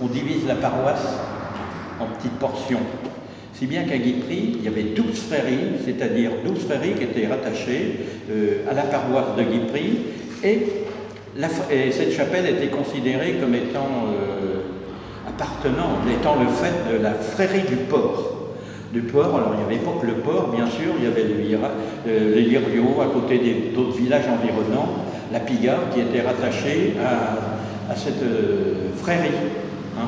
on divise la paroisse en petites portions. Si bien qu'à Guipry, il y avait 12 frairies, c'est-à-dire 12 frairies qui étaient rattachées à la paroisse de Guipry, et cette chapelle était considérée comme étant étant le fait de la frairie du port. Du port, alors il n'y avait pas que le port, bien sûr, il y avait les Liriaux, à côté d'autres villages environnants, la Pigarde qui était rattachée à cette frairie. Hein.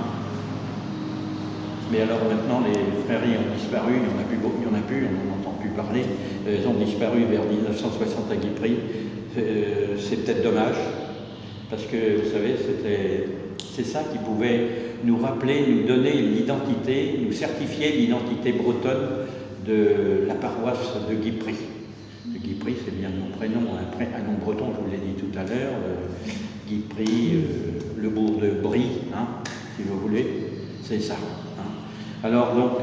Mais alors maintenant, les frairies ont disparu, il n'y en a plus, on n'en entend plus parler. Elles ont disparu vers 1960 à Guipry. C'est peut-être dommage, parce que, vous savez, c'est ça qui pouvait nous rappeler, nous donner l'identité, nous certifier l'identité bretonne de la paroisse de Guipry. Guipry, c'est bien mon prénom, un nom breton, je vous l'ai dit tout à l'heure. Guipry, le bourg de Brie, hein, si vous voulez, c'est ça. Hein. Alors donc,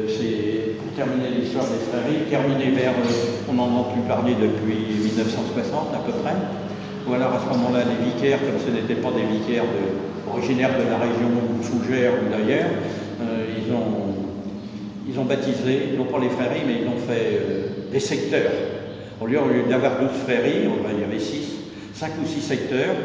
c'est pour terminer l'histoire des frairies, on n'en a plus parlé depuis 1960 à peu près. Ou alors à ce moment-là, les vicaires, comme ce n'étaient pas des vicaires originaires de la région Fougères ou d'ailleurs, ils ont baptisé, non pas les frairies, mais ils ont fait des secteurs. Au lieu d'avoir 12 frairies, il y avait 5 ou 6 secteurs.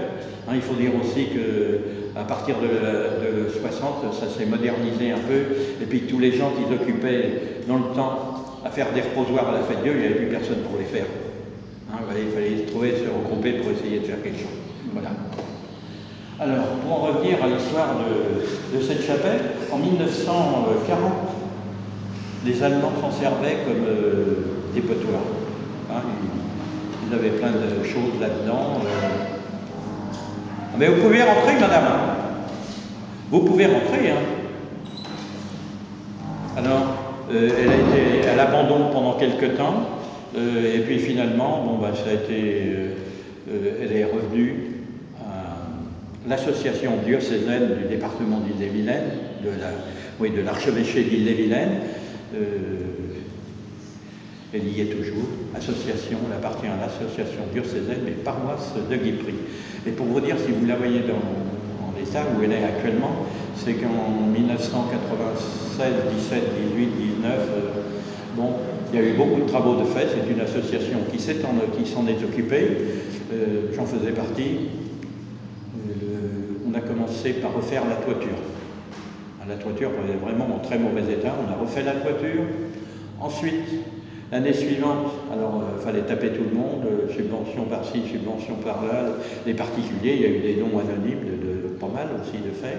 Hein, il faut dire aussi qu'à partir de 60, ça s'est modernisé un peu, et puis tous les gens qui s'occupaient dans le temps à faire des reposoirs à la fête Dieu, il n'y avait plus personne pour les faire. Hein, il fallait se regrouper pour essayer de faire quelque chose. Voilà. Alors, pour en revenir à l'histoire de cette chapelle, en 1940, les Allemands s'en servaient comme dépotoir. Hein, ils avaient plein de choses là-dedans. Mais vous pouvez rentrer, madame. Hein. Vous pouvez rentrer. Hein. Alors, elle a été à l'abandon pendant quelques temps. Et puis finalement, ça a été, elle est revenue à l'association diocésaine du département d'Ille-et-Vilaine, de l'archevêché d'Ille-et-Vilaine. Elle y est toujours. Elle appartient à l'association diocésaine des paroisses de Guipry. Et pour vous dire, si vous la voyez en l'état où elle est actuellement, c'est qu'en 1996, 17, 18, 19, il y a eu beaucoup de travaux de fait. C'est une association qui s'en est occupée. J'en faisais partie. On a commencé par refaire la toiture. La toiture était vraiment en très mauvais état. On a refait la toiture. Ensuite, l'année suivante, alors il fallait taper tout le monde, subvention par-ci, subvention par-là, les particuliers, il y a eu des dons anonymes, pas mal aussi de fait.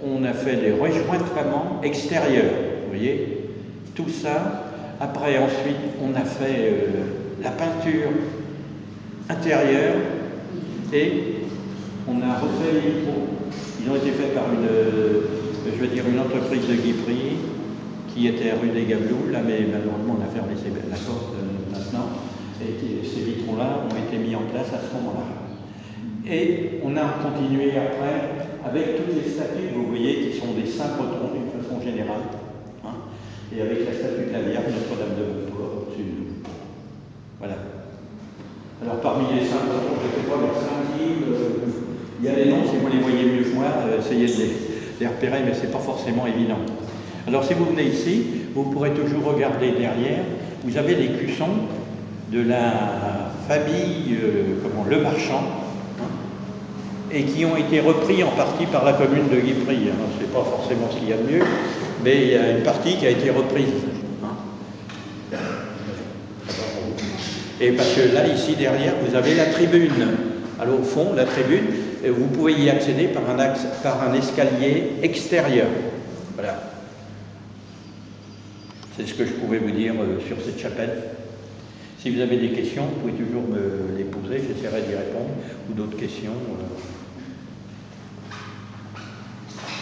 On a fait des rejointements extérieurs, vous voyez, tout ça. Après, ensuite, on a fait la peinture intérieure et on a refait les vitraux. Ils ont été faits par une entreprise de Guipry qui était rue des Gabelous, là, mais malheureusement on a fermé la porte maintenant, et ces vitraux-là ont été mis en place à ce moment-là. Et on a continué après avec toutes les statues, vous voyez, qui sont des saints bretons d'une façon générale, hein, et avec la statue de la Vierge, Notre-Dame de Montfort, au-dessus de nous. Voilà. Alors parmi les saints bretons, je ne sais pas, les saints il y a des noms, si vous les voyez mieux que moi, essayez de les repérer, mais ce n'est pas forcément évident. Alors si vous venez ici, vous pourrez toujours regarder derrière, vous avez des cuissons de la famille Le Marchand, hein, et qui ont été repris en partie par la commune de Guipry. Ce n'est pas forcément ce qu'il y a de mieux, mais il y a une partie qui a été reprise. Hein. Et parce que là, ici derrière, vous avez la tribune. Alors au fond, la tribune, vous pouvez y accéder par un escalier extérieur. Voilà. C'est ce que je pouvais vous dire sur cette chapelle. Si vous avez des questions, vous pouvez toujours me les poser, j'essaierai d'y répondre, ou d'autres questions.